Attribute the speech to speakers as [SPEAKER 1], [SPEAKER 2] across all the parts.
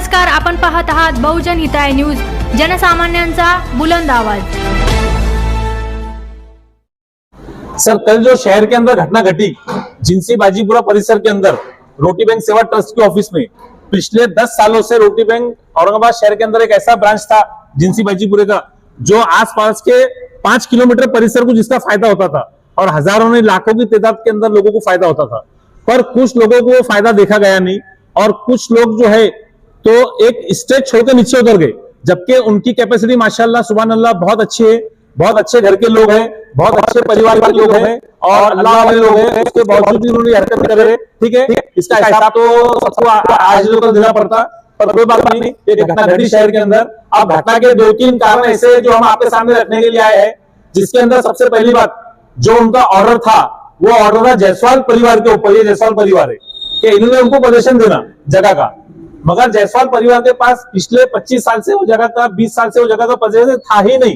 [SPEAKER 1] नमस्कार, आपण पाहत आहात बहुजन हिताय न्यूज, जनसामान्यांचा बुलंद आवाज।
[SPEAKER 2] सर, कल जो शहर के अंदर घटना घटी जिनसी बाजीपुरा परिसर के अंदर रोटी बैंक सेवा ट्रस्ट के ऑफिस में, पिछले 10 सालों से रोटी बैंक औरंगाबाद शहर के अंदर एक ऐसा ब्रांच था जिनसी बाजीपुरे का, जो आसपास के 5 किलोमीटर परिसर को जिसका फायदा होता था और हजारों ने लाखों की तादाद के अंदर लोगों को फायदा होता था। पर कुछ लोगों को फायदा देखा गया नहीं और कुछ लोग जो है तो एक स्टेज छोड़कर नीचे उतर गए, जबकि उनकी कैपेसिटी माशाल्लाह सुभान अल्लाह बहुत अच्छी है, बहुत अच्छे घर के लोग हैं, बहुत अच्छे परिवार के लोग हैं और अल्लाह वाले लोग हैं। उसके बावजूद भी उन्होंने हरकत कर रहे, ठीक है, इसका हिसाब तो सबको आज लोग देना पड़ता, पर कोई बात नहीं। एक घटना घटी शहर के अंदर। अब घटना के 2-3 कारण ऐसे जो हम आपके सामने रखने के लिए आए हैं, जिसके अंदर सबसे पहली बात, जो उनका ऑर्डर था वो ऑर्डर था जायसवाल परिवार के ऊपर। ये जायसवाल परिवार है कि इन्होंने उनको पोजीशन देना जगह का, मगर जायसवाल परिवार के पास पिछले 25 साल से वो जगह का, 20 साल से वो जगह का पोजीशन था ही नहीं,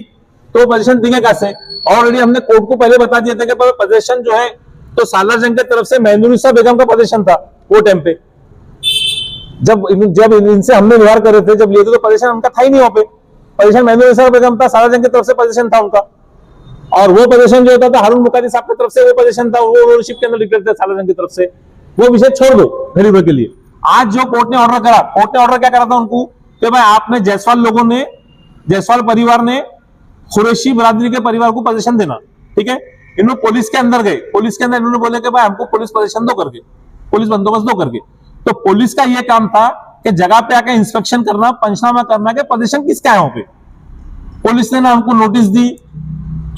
[SPEAKER 2] तो पोजीशन देंगे कैसे? ऑलरेडी हमने कोर्ट को पहले बता दिया था कि पोजीशन जो है तो सालार जंग की तरफ से महमूदुन्निसा बेगम का पोजीशन था वो टाइम पे, जब इनसे हमने व्यवहार कर रहे थे, जब लिए थे तो पोजीशन उनका था ही नहीं। वहां पे पोजीशन महमूदुन्निसा बेगम था, सालार जंग की तरफ से पोजीशन था उनका, और वो पोजीशन जो होता था हारून मुकादी साहब की तरफ से वो पोजीशन था, वो ओनरशिप के अंदर लिख थे सालार जंग की तरफ से। वो विषय छोड़ दो गरीबों के लिए। आज जो कोर्ट ने ऑर्डर करा, कोर्ट ने ऑर्डर क्या करा था उनको कि भाई आपने जायसवाल लोगों ने, जायसवाल परिवार ने कुरैशी बरादरी के परिवार को पोजीशन देना, ठीक है। इन्होंने पुलिस के अंदर गए, पुलिस के अंदर इन्होंने बोले कि भाई हमको पुलिस पोजीशन दो करके, पुलिस बंदोबस्त दो करके। तो पुलिस का यह काम था कि जगह पे आकर इंस्पेक्शन करना, पंचनामा करना कि पोजीशन किसका है वहां पे। पुलिस ने ना हमको नोटिस दी,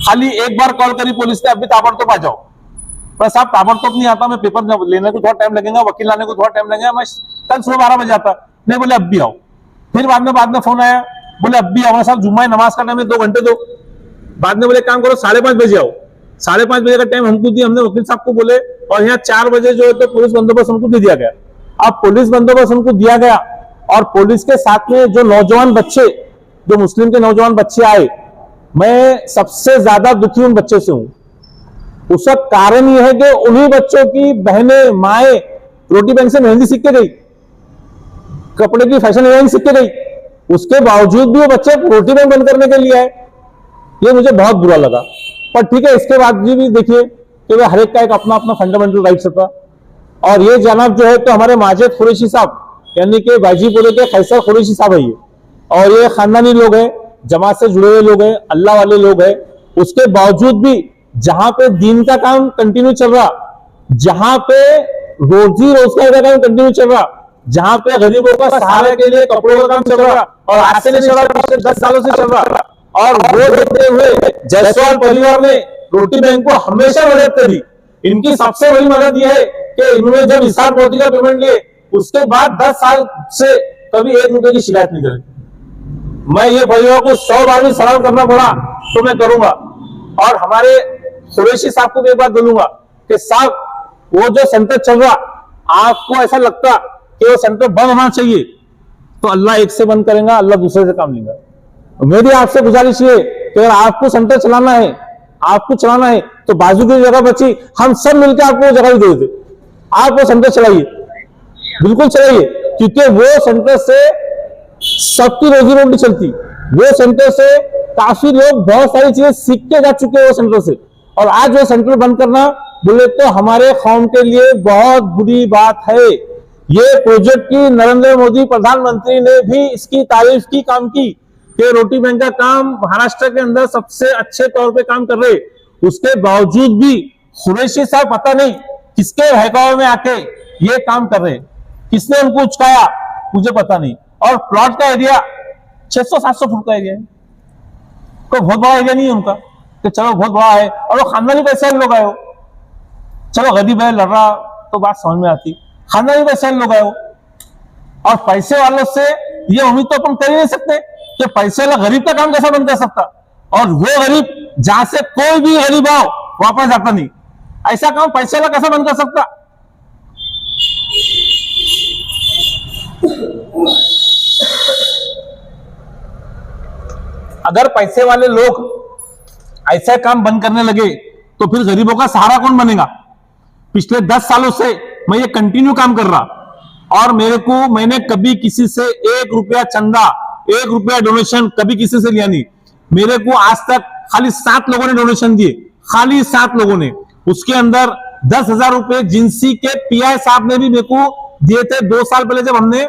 [SPEAKER 2] खाली एक बार कॉल करी पुलिस ने, अभी ताबड़तोड़ आ जाओ। पर साहब ताबड़तोड़ नहीं आता, मैं पेपर लेने को थोड़ा टाइम लगेगा, वकील लाने को थोड़ा टाइम लगेगा, मैं कल सुबह 12 बजे आता। नहीं, बोले अब भी आओ। फिर बाद में फोन आया, बोले अब भी आओ साहब, जुम्मा नमाज का टाइम है, 2 घंटे दो। बाद में बोले काम करो 5:30 बजे आओ। 5:30 बजे का टाइम हमको दिया, हमने वकील साहब को बोले, और यहाँ 4 बजे जो है तो पुलिस बंदोबस्त उनको दे दिया गया। अब पुलिस बंदोबस्त उनको दिया गया और पुलिस के साथ में जो नौजवान बच्चे, जो मुस्लिम के नौजवान बच्चे आए, मैं सबसे ज्यादा दुखी उन बच्चों से हूं। उसका कारण यह है कि उन्हीं बच्चों की बहनें, माए रोटी बैंक से मेहंदी सीख के गई, कपड़े की फैशन डिजाइनिंग सीख के गई, उसके बावजूद भी वो बच्चे रोटी बैंक बंद करने के लिए आए। ये मुझे बहुत बुरा लगा। पर ठीक है, इसके बाद भी देखिए कि हर एक का एक अपना अपना फंडामेंटल राइट्स होता, और ये जनाब जो है तो हमारे माजिद कुरैशी साहब, यानी कि बाजीपुरे के खैसर कुरैशी साहब है ये, और ये खानदानी लोग हैं, जमात से जुड़े हुए लोग हैं, अल्लाह वाले लोग हैं। उसके बावजूद भी जहां पे दीन का काम कंटिन्यू चल रहा, जहां पे रोजी रोजगार का काम कंटिन्यू चल रहा, जहां पे गरीबों का सहारा के लिए कपड़ों का काम चल रहा, और आज से नहीं चल रहा, पिछले 10 सालों से चल रहा, और वो देखते हुए जायसवाल परिवार ने रोटी बैंक को हमेशा मदद करी। इनकी सबसे बड़ी मदद यह है कि इन्होंने जब हिसाब मोती का पेमेंट लिए, उसके बाद 10 साल से कभी 1 रुपए की शिकायत नहीं करी। मैं ये परिवार को 100 बार भी सलाम करना पड़ा तो मैं करूंगा, और हमारे कुरैशी साहब को भी एक बात बोलूंगा कि साहब, वो जो सेंटर चल रहा, आपको ऐसा लगता कि वो सेंटर बंद होना चाहिए, तो अल्लाह एक से बंद करेगा, अल्लाह दूसरे से काम लेगा। मेरी आपसे गुजारिश है कि अगर आपको सेंटर चलाना है, आपको चलाना है, तो बाजू की जगह बची, हम सब मिलकर आपको जगह भी दे देते, आप वो सेंटर चलाइए, बिल्कुल चलाइए, क्योंकि वो सेंटर से सबकी रोजी रोटी चलती। वो सेंटर से काफी लोग बहुत सारी चीजें सीख के जा चुके हैं वो सेंटर से, और आज वो सेंटर बंद करना बोले तो हमारे कौम के लिए बहुत बुरी बात है। ये प्रोजेक्ट की नरेंद्र मोदी प्रधानमंत्री ने भी इसकी तारीफ की, काम की कि रोटी बैंक का काम महाराष्ट्र के अंदर सबसे अच्छे तौर पे काम कर रहे। उसके बावजूद भी कुरैशी साहब पता नहीं किसके बहकावे में आके ये काम कर रहे, किसने उनको उचकाया मुझे पता नहीं। और प्लॉट का एरिया 600-700 फुट का एरिया है, कोई बहुत बड़ा एरिया नहीं है उनका कि चलो बहुत बड़ा है, और वो खानदानी पैसे लोग आए हो, चलो गरीब है लड़ रहा तो बात समझ में आती, खानदानी पैसे लोग आए हो, और पैसे वालों से ये उम्मीद तो अपन कर ही नहीं सकते कि पैसे वाला गरीब का काम कैसा बंद कर सकता, और वो गरीब जहां से कोई भी गरीब आओ वापस जाता नहीं, ऐसा काम पैसे वाला कैसा बंद कर सकता। अगर पैसे वाले लोग ऐसा काम बंद करने लगे तो फिर गरीबों का सहारा कौन बनेगा? पिछले 10 सालों से मैं ये कंटिन्यू काम कर रहा, और मैंने कभी किसी से 1 रुपया चंदा, 1 रुपया डोनेशन कभी किसी से लिया नहीं। मेरे को आज तक खाली 7 लोगों ने डोनेशन दिए, खाली 7 लोगों ने। उसके अंदर 10,000 रुपए जिंसी के पीआई साहब ने भी मेरे को दिए थे 2 साल पहले, जब हमने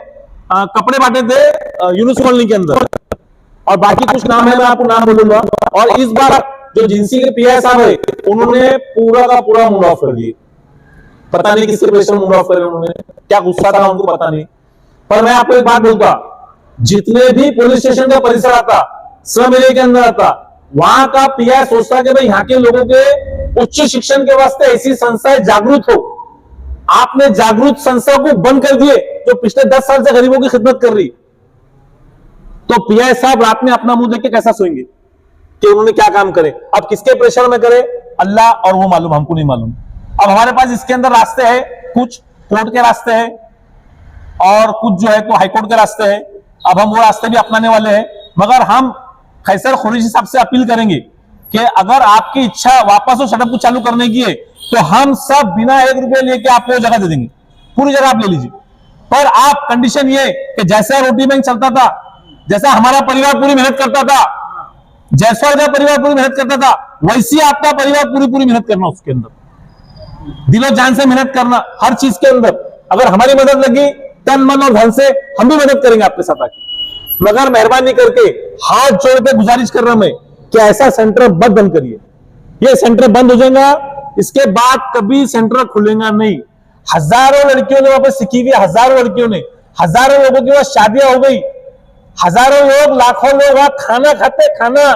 [SPEAKER 2] कपड़े बांटे थे यूनुस कॉलोनी के अंदर। और बाकी कुछ नाम है, मैं आपको नाम बोलूंगा। और इस बार जो जिंसी के पीआई साहब है, उन्होंने पूरा का पूरा मूड ऑफ कर दिए। पता नहीं किसके प्रेशर मूड ऑफ करे उन्होंने, क्या गुस्सा था उनको पता नहीं। पर मैं आपको एक बात बोलूंगा, जितने भी पुलिस स्टेशन का परिसर आता, श्रम एरिया के अंदर आता, वहां का पीआई सोचता कि भाई यहाँ के लोगों के उच्च शिक्षण के वास्ते ऐसी संस्थाएं जागरूक हो। आपने जागरूक संस्था को बंद कर दिए जो पिछले 10 साल से गरीबों की खिदमत कर रही। तो पीआई साहब रात में अपना मुंह देख के कैसा सोएंगे कि उन्होंने क्या काम करे। अब किसके प्रेशर में करे, अल्लाह और वो मालूम, हमको नहीं मालूम। अब हमारे पास इसके अंदर रास्ते हैं, कुछ कोर्ट के रास्ते हैं और कुछ जो है तो हाईकोर्ट के रास्ते हैं। अब हम वो रास्ते भी अपनाने वाले हैं, मगर हम खैसर कुरैशी साहब से अपील करेंगे कि अगर आपकी इच्छा वापस वो शटअप को चालू करने की है तो हम सब बिना 1 रुपये लेके आपको वो जगह दे देंगे, पूरी जगह आप ले लीजिए। पर आप कंडीशन ये कि जैसा रोटी बैंक चलता था, जैसा हमारा परिवार पूरी मेहनत करता था, जैसा का परिवार पूरी मेहनत करता था, वैसी आपका परिवार पूरी मेहनत करना, उसके अंदर दिलो जान से मेहनत करना, हर चीज के अंदर। अगर हमारी मदद लगी तन मन और धन से, हम भी मदद करेंगे आपके साथ आके। मगर मेहरबानी करके हाथ जोड़ के गुजारिश कर रहा हूं मैं कि ऐसा सेंटर मत बंद करिए। ये सेंटर बंद हो जाएगा, इसके बाद कभी सेंटर खुलेगा नहीं। हजारों लड़कियों ने वहां पर सीखी हुई, हजारों लड़कियों ने, हजारों लोगों की वहां शादियां हो गई, हजारों लोग, लाखों लोग वहां खाना खाते खाना,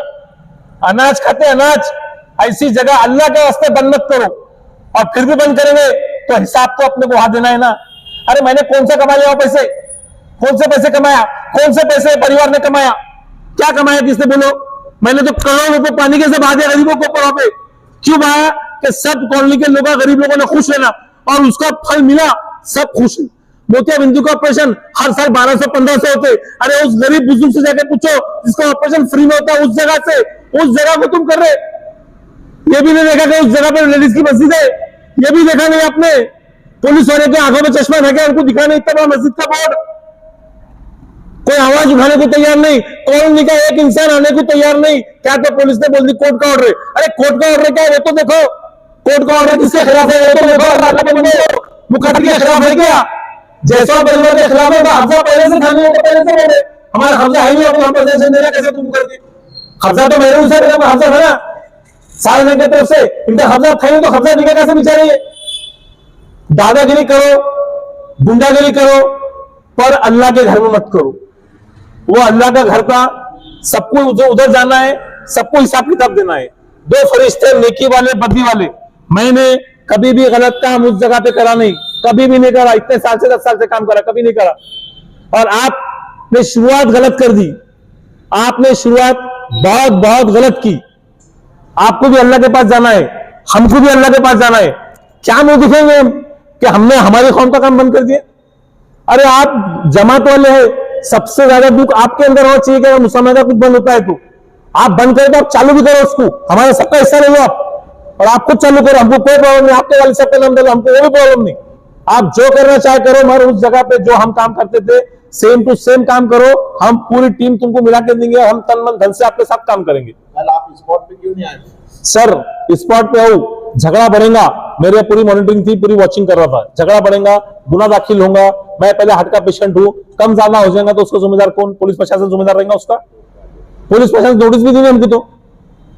[SPEAKER 2] अनाज खाते अनाज। ऐसी जगह अल्लाह के वास्ते बंद मत करो। और फिर भी बंद करेंगे तो हिसाब तो अपने को वहां देना है ना। अरे मैंने कौन सा कमा लिया पैसे, कौन से पैसे कमाया, कौन से पैसे परिवार ने कमाया, क्या कमाया किसने बोलो। मैंने तो करोड़ों रुपए पानी कैसे बहा दिया गरीबों को वहां पे। क्यों बहाया कि सब कॉलोनी के लोग, गरीब लोगों ने खुश रहना और उसका फल मिला, सब खुश है। मोतियाबिंद का ऑपरेशन हर साल 1200-1500 होते। अरे उस गरीब बुजुर्ग से जाकर पूछो जिसका ऑपरेशन फ्री में होता है, उस जगह से, उस जगह को तुम कर रहे। ये भी नहीं देखा कि उस जगह पर लेडीज की मस्जिद है, ये भी देखा नहीं आपने। पुलिस वाले के आंखों में चश्मा ढके, उनको दिखा नहीं इतना मस्जिद का बोर्ड। कोई आवाज उठाने को तैयार नहीं, कॉलोनी का एक इंसान आने को तैयार नहीं। क्या तो पुलिस ने बोल दी कोर्ट का ऑर्डर है। अरे कोर्ट का ऑर्डर क्या है वो तो देखो, कोर्ट का ऑर्डर किसके खिलाफ है वो तो देखो। मुकद्दर के खिलाफ है क्या? जैसा परिवार के खिलाफ है, हफ्जा पहले से थाने को पहले से बोले हमारा हफ्जा है नहीं, हम पोजीशन देना कैसे तुम करके। हफ्जा तो मेरे उसे हफ्जा था ना सारे की तरफ से, इनका हफ्जा था तो हफ्जा निकल कैसे बेचारे। दादागिरी करो, गुंडागिरी करो, पर अल्लाह के घर में मत करो। वो अल्लाह का घर का, सबको उधर जाना है, सबको हिसाब किताब देना है। 2 फरिश्ते नेकी वाले बद्दी वाले। मैंने कभी भी गलत काम उस जगह पे करा नहीं, कभी भी नहीं करा। इतने साल से 10 साल से काम करा, कभी नहीं करा। और आपने शुरुआत गलत कर दी, आपने शुरुआत बहुत बहुत गलत की। आपको भी अल्लाह के पास जाना है, हमको भी अल्लाह के पास जाना है। क्या मुंह दिखेंगे हम कि हमने हमारी कौम का काम बंद कर दिया। अरे आप जमात वाले हैं, सबसे ज्यादा दुख आपके अंदर होना चाहिए कि अगर मुसलमान का कुछ बंद होता है तो आप बंद करें, तो आप चालू भी करो उसको, हमारा सबका हिस्सा नहीं हो आप, और आप खुद चालू करो, हमको कोई प्रॉब्लम नहीं। आपके वाले सबका नाम डालो, हमको वो भी प्रॉब्लम नहीं। आप जो करना चाहे करो, मगर उस जगह पे जो हम काम करते थे सेम टू सेम काम करो। हम पूरी टीम तुमको मिला के देंगे, हम तन मन धन से आपके साथ काम करेंगे।
[SPEAKER 3] आप स्पॉट पे क्यों नहीं आए?
[SPEAKER 2] सर स्पॉट पे आओ, झगड़ा बढ़ेगा। मेरे पूरी मॉनिटरिंग थी, पूरी वॉचिंग कर रहा था। झगड़ा बढ़ेगा, गुना दाखिल होगा। मैं पहले हार्ट का पेशेंट हूं, कम ज्यादा हो जाएगा तो उसका जिम्मेदार कौन? पुलिस प्रशासन जिम्मेदार रहेगा उसका। पुलिस प्रशासन नोटिस भी दी हमको तो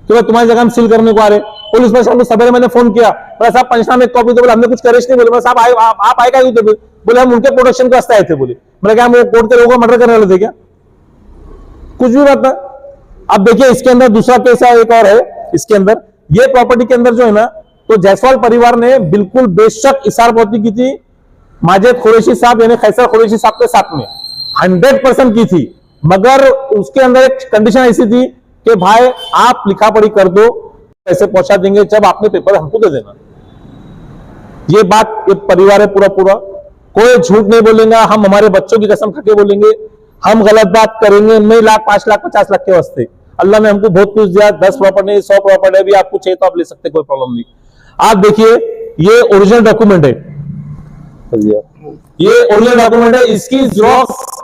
[SPEAKER 2] कि तुम्हारी जगह हम सील करने को आ रहे। पुलिस प्रशासन को सवेरे मैंने फोन किया, बोला साहब पंचनामे कॉपी दो। बोले हमने कुछ करेश नहीं। बोले साहब आप आएगा क्यों? बोले हम उनके प्रोटेक्शन के वास्ते आए थे। बोले मैंने क्या हम कोर्ट के लोगों को मर्डर करने वाले थे क्या? कुछ भी बात ना। अब देखिए इसके अंदर दूसरा केस है, एक और है इसके अंदर। ये प्रॉपर्टी के अंदर जो है ना, तो जायसवाल परिवार ने बिल्कुल बेशक इशारपौती की थी माजिद कुरैशी साहब यानी खैसर कुरैशी साहब के साथ में 100% की थी। मगर उसके अंदर एक कंडीशन ऐसी थी कि भाई आप लिखा पढ़ी कर दो, पैसे पहुंचा देंगे, जब आपने पेपर हमको दे देना। ये बात ये परिवार है पूरा, कोई झूठ नहीं बोलेगा। हम हमारे बच्चों की कसम खाके बोलेंगे, हम गलत बात करेंगे नहीं। लाख 5 लाख 50 लाख के वास्ते अल्लाह ने हमको बहुत कुछ दिया। 10 प्रॉपर्टी 100 प्रॉपर्टी भी आपको चाहिए तो आप ले सकते, कोई प्रॉब्लम नहीं। आप देखिए ये ओरिजिनल डॉक्यूमेंट है। ये ओरिजिनल डॉक्यूमेंट है, इसकी जेरॉक्स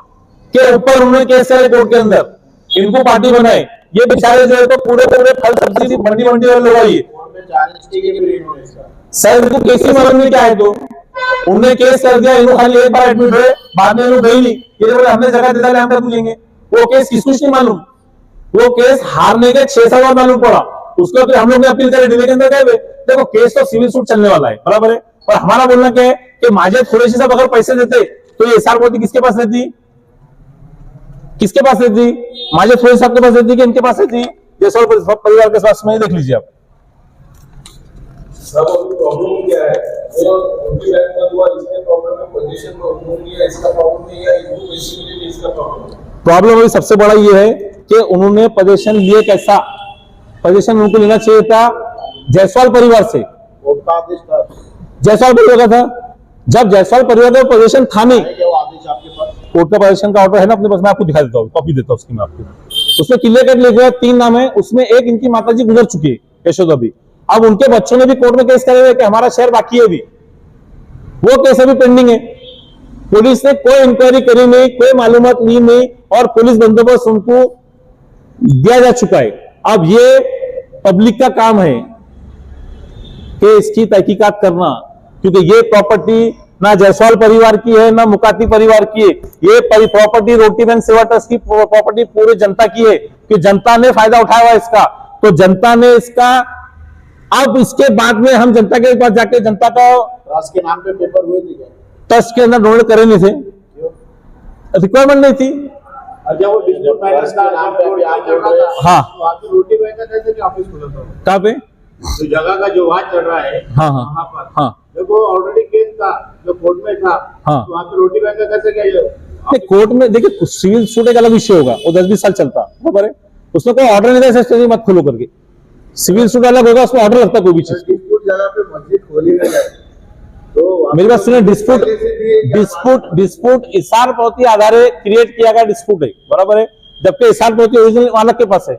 [SPEAKER 2] के ऊपर उन्होंने केस करे कोर्ट के अंदर, इनको पार्टी बनाए। ये बेचारे जो है तो पूरे पूरे फल सब्जी मंडी मंडी वाले लोग आइए सर, इनको केस ही मालूम नहीं क्या है। तो उन्होंने केस कर दिया, इन्होंने खाली एक बार एडमिट हुए, बाद में इन्होंने गई नहीं, ये बोले हमने जगह दे दिया, हम तक पूछेंगे। वो केस किसको नहीं मालूम, वो केस हारने के 6 साल मालूम पड़ा, उसके बाद हम लोग ने अपील करे, डिले के अंदर गए। देखो केस तो सिविल सूट चलने वाला है, बराबर है, और हमारा बोलना क्या है कि माजिद कुरैशी साहब अगर पैसे देते तो ये एसआर पॉलिसी किसके पास रहती, किसके पास रहती, माजिद कुरैशी साहब के पास रहती कि इनके पास रहती, जैसा परिवार के पास में देख लीजिए आप।
[SPEAKER 3] प्रॉब्लम क्या है, वो उनकी बैंक बंद हुआ, इसमें प्रॉब्लम है, पोजीशन में उन्होंने लिया, इसका प्रॉब्लम नहीं है, इनको बेसिकली इसका प्रॉब्लम है।
[SPEAKER 2] प्रॉब्लम अभी सबसे बड़ा ये है कि उन्होंने पोजीशन लिए कैसा, पोजीशन उनको लेना चाहिए था जायसवाल परिवार से,
[SPEAKER 3] कोर्ट का आदेश था,
[SPEAKER 2] जायसवाल परिवार का था। जब जायसवाल परिवार का पोजीशन था नहीं,
[SPEAKER 3] वो आदेश आपके पास,
[SPEAKER 2] कोर्ट का पोजीशन का ऑर्डर है ना अपने पास, मैं आपको दिखा देता हूँ, कॉपी देता हूँ उसकी मैं आपको। उसमें क्लियर कट लिखा है 3 नाम है, उसमें एक इनकी माताजी गुजर चुकी है, यशोदा भी। अब उनके बच्चों ने भी कोर्ट में केस करे हुए कि हमारा शेयर बाकी है, अभी वो केस अभी पेंडिंग है। पुलिस ने कोई इंक्वायरी करी नहीं, कोई मालूमात ली नहीं, और पुलिस बंदोबस्त उनको दिया जा चुका है। अब ये पब्लिक का काम है कि इसकी तहकीकात करना, क्योंकि ये प्रॉपर्टी ना जायसवाल परिवार की है, ना मुकाती परिवार की है, ये प्रॉपर्टी रोटी बैंक सेवा ट्रस्ट की प्रॉपर्टी पूरी जनता की है, कि जनता ने फायदा उठाया हुआ इसका, तो जनता ने इसका, अब इसके बाद में हम जनता के पास जाके जनता का
[SPEAKER 3] ट्रस्ट के नाम पे पेपर हुए थे क्या?
[SPEAKER 2] ट्रस्ट के अंदर डोनेट करे नहीं थे, रिक्वायरमेंट नहीं थी।
[SPEAKER 3] जब वो डिस्ट्रिक्ट फाइनेंस का नाम पे अभी आज चल रहा है,
[SPEAKER 2] हाँ,
[SPEAKER 3] तो आपकी रोटी बैंक का कैसे कि ऑफिस खुला था?
[SPEAKER 2] कहाँ पे?
[SPEAKER 3] तो जगह का जो वाद चल रहा है,
[SPEAKER 2] हाँ हाँ
[SPEAKER 3] वहाँ पर,
[SPEAKER 2] हाँ
[SPEAKER 3] जब वो ऑलरेडी केस था, जो कोर्ट में था,
[SPEAKER 2] हाँ।
[SPEAKER 3] तो वहाँ पे रोटी बैंक का कैसे क्या
[SPEAKER 2] नहीं, कोर्ट में देखिए सिविल सूट एक अलग विषय होगा, वो 10-20 साल चलता, बराबर है, उसमें कोई ऑर्डर नहीं था स्टेशन मत खोलो करके। सिविल सूट अलग होगा, उसमें ऑर्डर लगता कोई भी चीज।
[SPEAKER 3] डिस्प्यूट जगह पे मस्जिद खोली ना जाए, तो
[SPEAKER 2] मेरी बात सुनिए, डिस्प्यूट इसार प्रवृत्ति आधारे क्रिएट किया गया डिस्प्यूट है, बराबर है, जबकि इसार प्रवृत्ति ओरिजिनल मालक के पास है।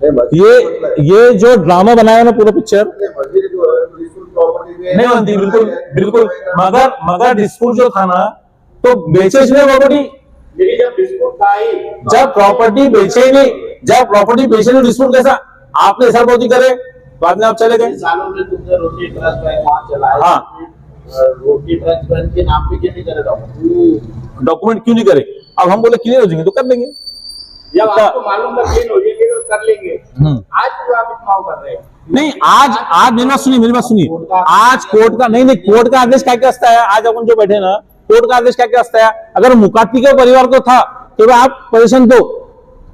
[SPEAKER 2] ये जो ड्रामा बनाया ना पूरा पिक्चर नहीं बनती, बिल्कुल बिल्कुल, मगर डिस्प्यूट जो था ना, तो बेचे इसने प्रॉपर्टी,
[SPEAKER 3] लेकिन जब डिस्प्यूट था ही,
[SPEAKER 2] जब प्रॉपर्टी बेचेंगे, जब प्रॉपर्टी बेचेंगे डिस्प्यूट कैसा, आपने इसार प्रवृत्ति करे, बाद में आप चले गए।
[SPEAKER 3] सालों में तुमने रोटी ट्रस्ट बैंक वहाँ चलाया,
[SPEAKER 2] हाँ।
[SPEAKER 3] रोटी ट्रस्ट बैंक के नाम पे क्यों नहीं करे
[SPEAKER 2] डॉक्यूमेंट क्यों नहीं करे? अब हम बोले क्लियर हो जाएंगे तो कर देंगे,
[SPEAKER 3] जब आपको मालूम था क्लीन हो जाएंगे तो कर लेंगे। आज जो आप इस्तेमाल कर रहे हैं,
[SPEAKER 2] नहीं आज मेरी बात सुनिए, आज कोर्ट का नहीं, कोर्ट का आदेश क्या क्या है, आज अपन जो बैठे ना, कोर्ट का आदेश क्या क्या है, अगर मुकाती के परिवार को था कि भाई आप पोजीशन दो,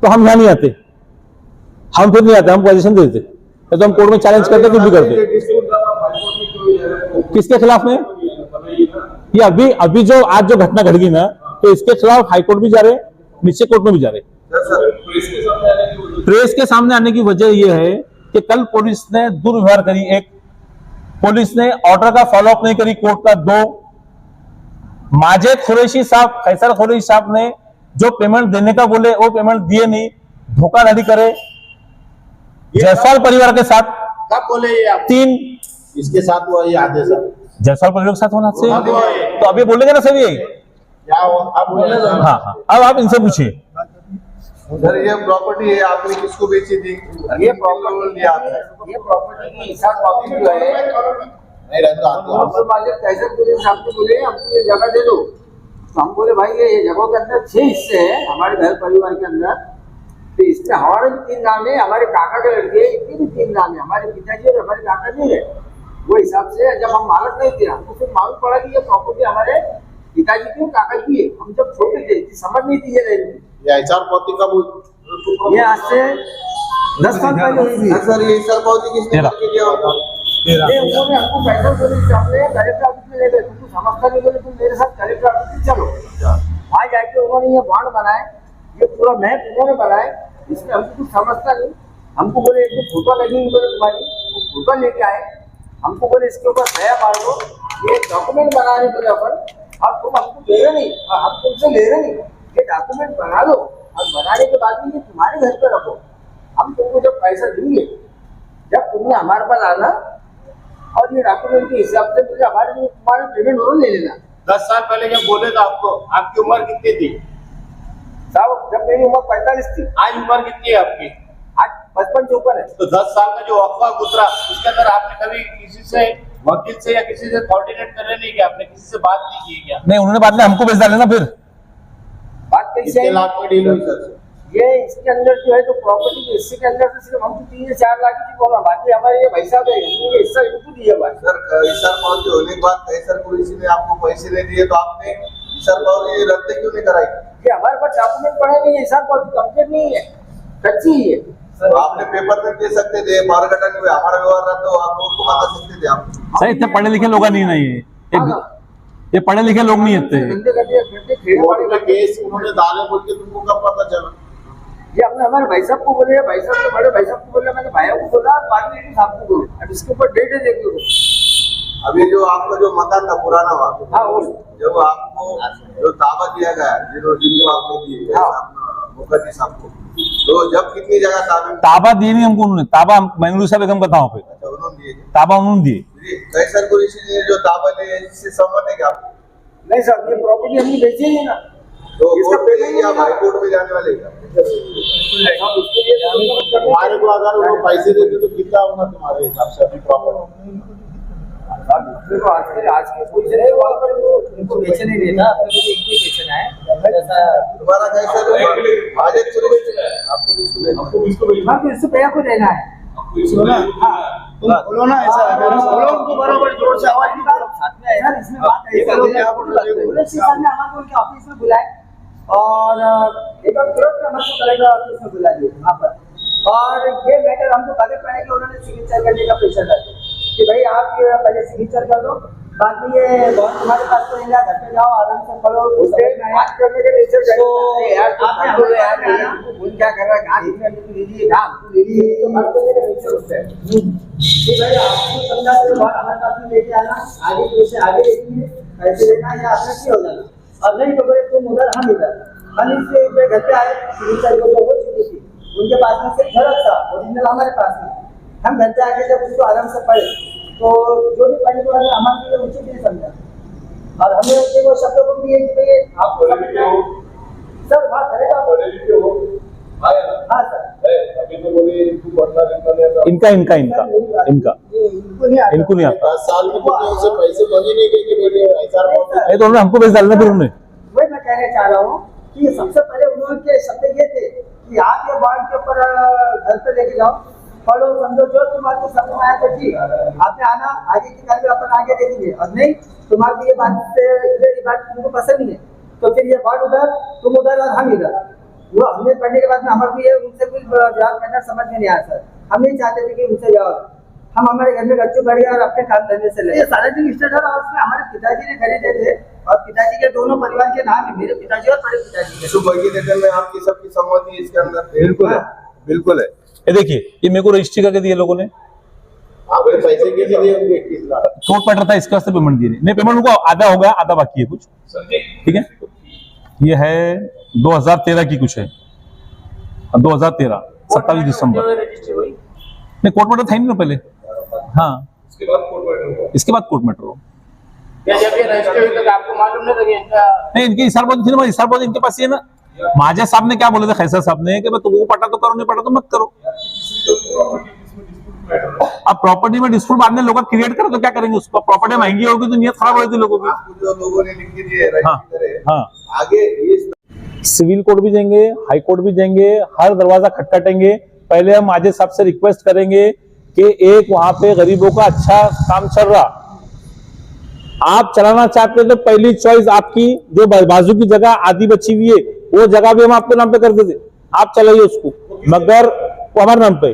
[SPEAKER 2] तो हम यहाँ नहीं आते, हम फिर नहीं आते, हम पोजीशन दे देते, तो हम कोर्ट में चैलेंज करते, कुछ भी करते। किसके खिलाफ में? ये अभी जो आज जो घटना घट गई ना, तो इसके खिलाफ हाईकोर्ट भी जा रहे, नीचे कोर्ट में भी जा रहे। प्रेस के सामने आने की वजह यह है कि कल पुलिस ने दुर्व्यवहार करी, एक पुलिस ने ऑर्डर का फॉलोअप नहीं करी कोर्ट का, 2 माजिद कुरैशी साहब, फैसल कुरैशी साहब ने जो पेमेंट देने का बोले वो पेमेंट दिए नहीं, धोखाधड़ी करे जायसवाल परिवार के साथ।
[SPEAKER 3] कब बोले ये आप?
[SPEAKER 2] 3
[SPEAKER 3] इसके साथ हुआ ये आदेश है?
[SPEAKER 2] जायसवाल परिवार के साथ होना से, तो अभी बोलेंगे ना सभी,
[SPEAKER 3] क्या हुआ आप बोले?
[SPEAKER 2] हाँ हाँ, अब आप इनसे पूछिए।
[SPEAKER 4] सर ये प्रॉपर्टी है, आपने किसको बेची थी?
[SPEAKER 3] ये प्रॉपर्टी ये प्रॉपर्टी की हिसाब कॉपी जो है, नहीं रहता तो मालिक कैसे पूरे साहब को बोले हमको ये जगह दे दो, तो हम बोले भाई ये जगह के अंदर 6 हिस्से हैं हमारे घर परिवार के अंदर, तो इसमें हमारे भी 3 नाम है, हमारे काका के लड़के इनके भी 3 नाम है, हमारे पिताजी और हमारे काका नहीं है। वो हिसाब से जब हम मालक नहीं थे, हमको फिर मालूम पड़ा कि ये प्रॉपर्टी हमारे पिताजी की और काका की है, हम जब छोटे थे समझ नहीं थी ये
[SPEAKER 4] एचआर पॉलिसी कब हुई?
[SPEAKER 3] ये आज से 10 साल पहले हुई थी।
[SPEAKER 4] सर ये एचआर पॉलिसी किसने करके दिया होता?
[SPEAKER 3] ये उन्होंने हमको पैसा बोले, हमने कलेक्टर ऑफिस में ले गए, तुमको समझता नहीं, बोले तुम मेरे साथ कलेक्टर ऑफिस में चलो। वहाँ जाके उन्होंने ये बॉन्ड बनाए, ये पूरा मैप उन्होंने बनाए, इसमें हमको कुछ समझता नहीं, हमको बोले एक फोटो लगेगी, बोले तुम्हारी, वो फोटो लेके आए, हमको बोले इसके ऊपर दया मार दो, ये डॉक्यूमेंट बनाने बोले अपन, अब तुम हमको ले रहे नहीं, हम तुमसे ले रहे नहीं, ये डॉक्यूमेंट बना लो, और बनाने के बाद में ये तुम्हारे घर पे रखो, हम तुमको जब पैसा देंगे, जब तुमने हमारे पास आना और ये डॉक्यूमेंट के हिसाब से मुझे हमारे तुम्हारे पेमेंट और ले लेना,
[SPEAKER 5] 10 साल पहले जब बोले तो आपको आपकी उम्र कितनी थी?
[SPEAKER 3] साहब जब मेरी उम्र 45 थी,
[SPEAKER 5] आज उम्र कितनी है आपकी?
[SPEAKER 3] आज 55-54 है।
[SPEAKER 5] तो 10 साल का जो वक्फा गुजरा उसके अंदर आपने कभी किसी से वकील से या किसी से कोऑर्डिनेट करने नहीं किया? आपने किसी से बात नहीं की क्या?
[SPEAKER 2] नहीं, उन्होंने बाद में हमको बेच डाले ना फिर।
[SPEAKER 3] बात कैसे
[SPEAKER 5] कितने
[SPEAKER 3] है?
[SPEAKER 5] लाख में डील हुई सर?
[SPEAKER 3] ये इसके अंदर जो है तो प्रॉपर्टी के हिस्से के अंदर से सिर्फ हमको 3 या 4 लाख की बोला, बाकी हमारे ये भाई साहब है ये हिस्सा इनको दिया भाई।
[SPEAKER 4] सर ईशर पावर के होने के बाद कैसर पुलिस ने आपको पैसे नहीं दिए तो आपने ईशर पावर की रद्द क्यों नहीं कराई?
[SPEAKER 3] ये हमारे पास डॉक्यूमेंट पड़े नहीं है, हिसाब पर कंप्लीट नहीं है, कच्ची ही है।
[SPEAKER 4] तो आपने पेपर में दे सकते थे, पावर कटा में हमारा व्यवहार रद्द हो, आप कोर्ट को बता सकते थे आप।
[SPEAKER 2] सर इतने पढ़े लिखे लोग नहीं है ये पढ़े लिखे लोग नहीं होते।
[SPEAKER 3] धंधे करते खेड़े
[SPEAKER 5] कोर्ट
[SPEAKER 3] वाले
[SPEAKER 5] में केस उन्होंने डाले बोल के तुमको कब पता चला?
[SPEAKER 3] ये हमने हमारे भाई साहब को बोले, भाई साहब के बड़े भाई साहब को बोले, मैंने भाइयों को बोला, बाद में साहब को बोला। अब इसके ऊपर डेट है देखिए।
[SPEAKER 4] अभी जो आपका जो मकान था पुराना वहाँ,
[SPEAKER 3] हाँ वो
[SPEAKER 4] जब आपको जो ताबा दिया गया जिनको आपने दिए मुखर्जी साहब को, तो जब कितनी जगह ताबे
[SPEAKER 2] ताबा दिए नहीं हमको उन्होंने, ताबा मैनुसा बेगम का था वहाँ पे,
[SPEAKER 4] अच्छा उन्होंने दिए?
[SPEAKER 2] ताबा उन्होंने दिए।
[SPEAKER 4] कैसर पुलिस ने जो ताबा लिए इससे सहमत है क्या आप?
[SPEAKER 3] नहीं सर, ये प्रॉपर्टी हमने बेची ही नहीं ना।
[SPEAKER 4] तो
[SPEAKER 3] इसका
[SPEAKER 4] कोर्ट में
[SPEAKER 3] पेमेंट
[SPEAKER 4] या हाई कोर्ट में जाने वाले क्या?
[SPEAKER 3] हम उसके लिए
[SPEAKER 5] तुम्हारे को अगर वो पैसे देते तो कितना होगा तुम्हारे हिसाब से अभी प्रॉपर्टी?
[SPEAKER 3] देखो आज के पोजीशन है, वहाँ पर उनको बेचने नहीं देना, अपने को एक ही बेचना है। जैसा
[SPEAKER 4] तुम्हारा कैसर आज एक शुरू आपको किसको भेजना?
[SPEAKER 3] हम इससे भैया को देना है।
[SPEAKER 5] बोलो ना ऐसा बोलो उनको बराबर जोर से आवाज निकालो।
[SPEAKER 3] साथ में सर इसमें बात है, सर ने हमारे उनके ऑफिस में बुलाए और एक तुरंत हमको कलेक्टर ऑफिस में बुला दिए वहाँ पर। और ये मैटर हमको कागज पड़े कि उन्होंने सिग्नेचर करने का प्रेशर डाले कि भाई आप ये पहले सिग्नेचर कर दो, बाद में ये बॉन्ड तुम्हारे पास तो रहेगा, घर पे जाओ आराम से पढ़ो। बात करने के नेचर यार आपने बोले यार भूल क्या कर रहा है, कहाँ ले लीजिए, कहाँ आपको ले लीजिए, तो बात करने का नेचर उससे कि भाई आपको समझा के बाद हमारे पास में लेके आना, आगे पैसे आगे देंगे, पैसे लेना या आपने की हो जाना। और नहीं तो बोले तुम उधर हम इधर, हम इससे घर पे आए, सिग्नेचर को हो चुकी थी उनके पास में से घर था ओरिजिनल हमारे पास में। हम घर पे आके जब उसको आराम से पढ़े तो जो भी पढ़ने के बाद हमारे लिए उचित नहीं समझा और हमने उसके वो शब्दों को भी कि भाई आपको सर बात करेगा हाँ सर
[SPEAKER 5] अभी तो बोले
[SPEAKER 2] इनका इनको नहीं आता।
[SPEAKER 5] 10 साल में तुमने उनसे पैसे मांगे नहीं कि बोले ऐसा
[SPEAKER 2] नहीं तो उन्होंने हमको बेच डालना फिर उन्होंने।
[SPEAKER 3] वही मैं कहना चाह रहा हूँ कि सबसे पहले उन्होंने शब्द ये थे कि आप ये बॉन्ड के ऊपर घर पे लेके जाओ, पढ़ो समझो, जो तुम्हारे समझ में आया तो ठीक, आपने आना आगे की कार्य अपन आगे देखेंगे। और नहीं तुम्हारी ये बात तुमको पसंद नहीं है तो फिर ये बॉन्ड उधर तुम उधर और हम इधर। वो हमने पढ़ने के बाद में हमारे को ये उनसे कुछ जवाब करना समझ में नहीं आया सर। हम नहीं चाहते थे कि उनसे जवाब, हम हमारे घर में बच्चों बढ़ गए और अपने काम धंधे से लगे। सारा दिन स्टेट और उसमें हमारे पिताजी ने खरीदे थे और पिताजी के दोनों परिवार के नाम है, मेरे पिताजी और बड़े पिताजी के।
[SPEAKER 4] सुबह की डेट में आपकी सबकी सहमति इसके अंदर? बिल्कुल है, बिल्कुल है।
[SPEAKER 2] ये देखिए ये मेरे को रजिस्ट्री करके दिए लोगों ने,
[SPEAKER 5] आपने पैसे कैसे दिए उनको? 21 लाख
[SPEAKER 2] कोर्ट पड़ रहा था इसके वास्ते पेमेंट दिए नहीं, पेमेंट उनको आधा हो गया, आधा बाकी है कुछ। ठीक है, ये है 2013 की कुछ है, 2013 27 दिसंबर। नहीं कोर्ट मैटर था ही नहीं ना पहले। हाँ इसके बाद कोर्ट मैटर हो।
[SPEAKER 5] क्या जब ये रजिस्टर हुई तो आपको मालूम नहीं था कि इनका
[SPEAKER 2] नहीं इनकी इसारबंदी थी ना, इसारबंदी इनके पास ही है ना। माजा साहब ने क्या बोले थे, खैसर साहब ने कि तुमको पटा तो करो, नहीं पटा तो मत करो। अब प्रॉपर्टी में डिस्प्यूट बाद में लोग क्रिएट करो तो क्या करेंगे उसको? प्रॉपर्टी महंगी होगी तो नियत खराब होगी लोगों की।
[SPEAKER 4] आपको जो लोगों ने लिख के दिए
[SPEAKER 2] हाँ
[SPEAKER 4] आगे ये
[SPEAKER 2] सिविल कोर्ट भी जाएंगे, हाई कोर्ट भी जाएंगे, हर दरवाजा खटखटेंगे। पहले हम माजिद साहब से रिक्वेस्ट करेंगे कि एक वहां पे गरीबों का अच्छा काम चल रहा, आप चलाना चाहते हैं तो पहली चॉइस आपकी जो बाजू की जगह आधी बची हुई है वो जगह भी हम आपके नाम पे कर देते, आप चलाइए उसको, मगर वो हमारे नाम पे।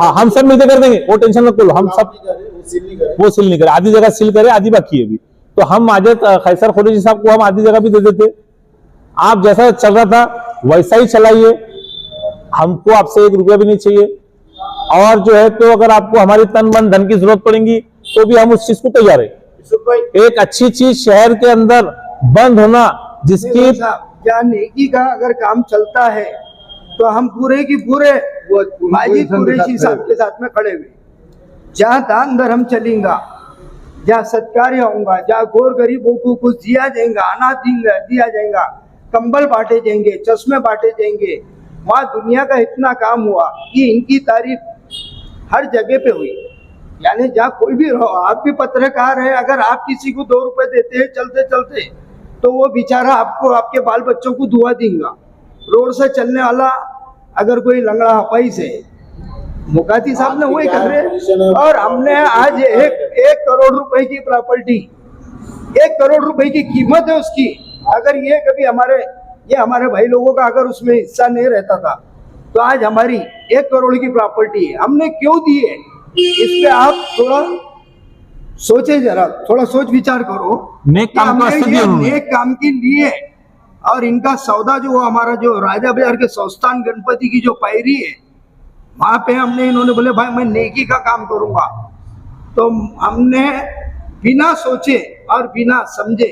[SPEAKER 2] हाँ हम सब मिलकर कर देंगे, वो टेंशन मत लो, हम सब वो सील नहीं करे, आधी जगह सील करे, आधी बाकी है अभी। तो हम माजिद खैसर खोरेजी साहब को हम आधी जगह भी दे देते। आप जैसा चल रहा था वैसा ही चलाइए, हमको आपसे 1 रुपया भी नहीं चाहिए। और जो है तो अगर आपको हमारी तन मन धन की जरूरत पड़ेगी तो भी हम उस चीज को तैयार है। एक अच्छी चीज शहर के अंदर बंद होना जिसकी
[SPEAKER 6] क्या नेकी का अगर काम चलता है तो हम पूरे की पूरे माजिद कुरैशी साहब के साथ में खड़े हुए, जहाँ दान धर्म चलेगा जहाँ सत्कार्य होगा, जहाँ गोर गरीबों को कुछ दिया जाएगा, अनाज दिया जाएगा, कंबल बांटे जाएंगे, चश्मे बांटे जाएंगे, वहाँ दुनिया का इतना काम हुआ कि इनकी तारीफ हर जगह पे हुई। यानी जहाँ कोई भी रहो, आप भी पत्रकार है, अगर आप किसी को 2 रुपए देते हैं चलते चलते, तो वो बेचारा आपको, आपके बाल बच्चों को दुआ देगा। रोड से चलने वाला अगर कोई लंगड़ा हपाई से, मुकाती साहब ने वही कर रहे हैं। और हमने आज 1 करोड़ रुपए की प्रॉपर्टी, 1 करोड़ रुपए की कीमत है उसकी। अगर ये कभी हमारे भाई लोगों का अगर उसमें हिस्सा नहीं रहता था, तो आज हमारी 1 करोड़ की प्रॉपर्टी है। हमने क्यों दी है, इस पे आप थोड़ा सोचे, जरा थोड़ा सोच विचार करो।
[SPEAKER 2] नेक काम का
[SPEAKER 6] हमने ये नेक काम के लिए, और इनका सौदा जो हमारा जो राजा बाजार के संस्थान गणपति की जो पायरी है, वहां पे हमने, इन्होंने बोले भाई मैं नेकी का काम करूंगा, तो हमने बिना सोचे और बिना समझे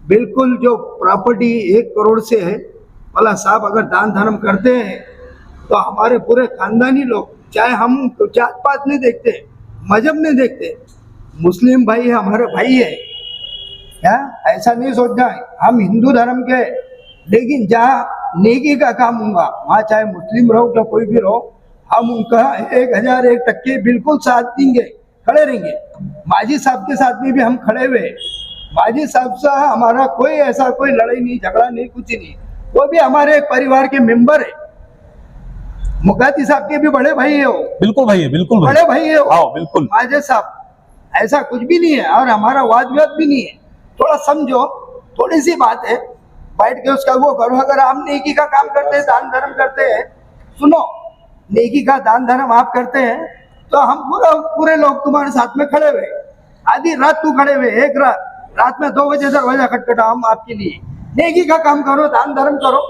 [SPEAKER 6] बिल्कुल जो प्रॉपर्टी 1 करोड़ से है, बोला साहब अगर दान धर्म करते हैं तो हमारे पूरे खानदानी लोग, चाहे हम जात पात नहीं देखते, मजहब नहीं देखते, मुस्लिम भाई है हमारे भाई है, क्या ऐसा नहीं सोचना है, हम हिंदू धर्म के, लेकिन जहाँ नेकी का काम होगा वहाँ चाहे मुस्लिम रहो या कोई भी रहो, हम उनका 1001% बिल्कुल साथ देंगे, खड़े रहेंगे। माजी साहब के साथ में भी हम खड़े हुए, माजी साहब से हमारा कोई ऐसा कोई लड़ाई नहीं, झगड़ा नहीं, कुछ नहीं, वो भी हमारे एक परिवार के मेंबर है। मुकाती साहब के भी बड़े भाई है वो,
[SPEAKER 2] बिल्कुल भाई है, बिल्कुल
[SPEAKER 6] बड़े भाई है वो,
[SPEAKER 2] हाँ बिल्कुल।
[SPEAKER 6] माजे साहब, ऐसा कुछ भी नहीं है और हमारा वाद विवाद भी नहीं है। थोड़ा समझो, थोड़ी सी बात है, बैठ के उसका वो करो। अगर हम नेकी का काम करते हैं, दान धर्म करते हैं, सुनो, नेकी का दान धर्म आप करते हैं, तो हम पूरे लोग तुम्हारे साथ में खड़े हुए, आधी रात तू खड़े हुए, एक रात में 2 बजे दरवाजा खटखटा, हम आपके लिए नेकी का काम करो, दान धर्म करो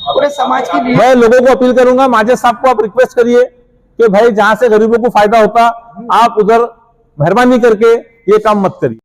[SPEAKER 6] पूरे समाज के लिए।
[SPEAKER 2] मैं लोगों को अपील करूंगा, माजे साहब को आप रिक्वेस्ट करिए कि भाई जहां से गरीबों को फायदा होता, आप उधर मेहरबानी करके ये काम मत करिए।